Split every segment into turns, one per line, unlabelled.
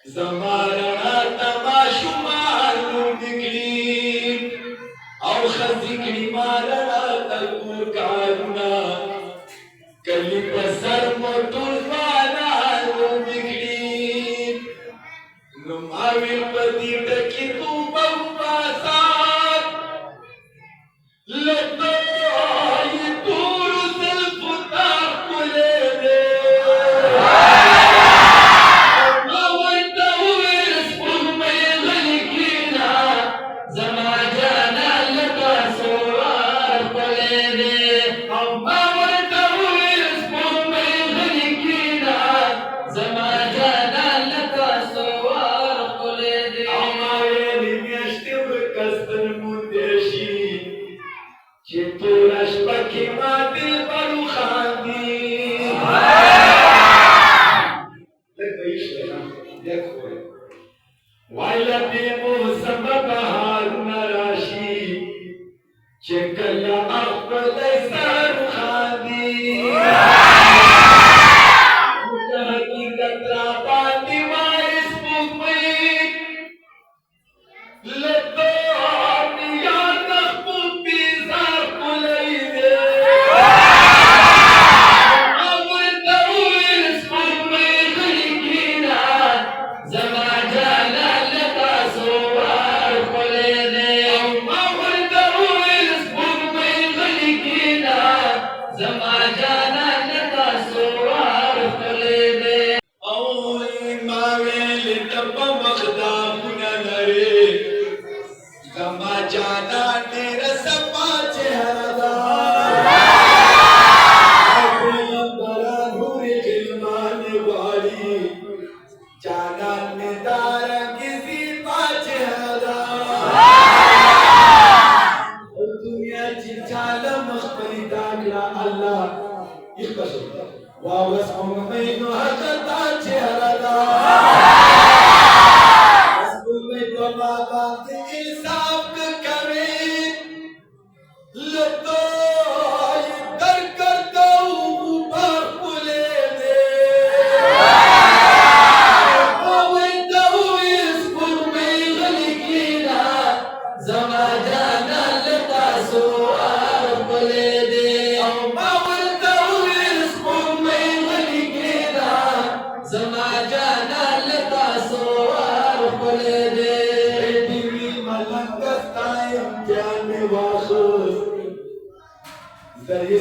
زمارنا تماشومان نگلی او خزیکڑی مارنا تلپور کارونا کلی پسر موٹور وانا نگلی نماوی پتی ڈکی تو بمباسات لطو آئی دور زلفتا کلے دے वाला देवो सबब हारून राशी चकल अफल सर खादी हकीकत रापाती वारिस मुकमी लतो आनिया नखुपी जार कुलई दे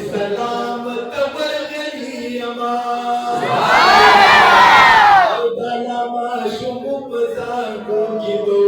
सलाम तबरगली अमा दलामा शुभ पसान को की दो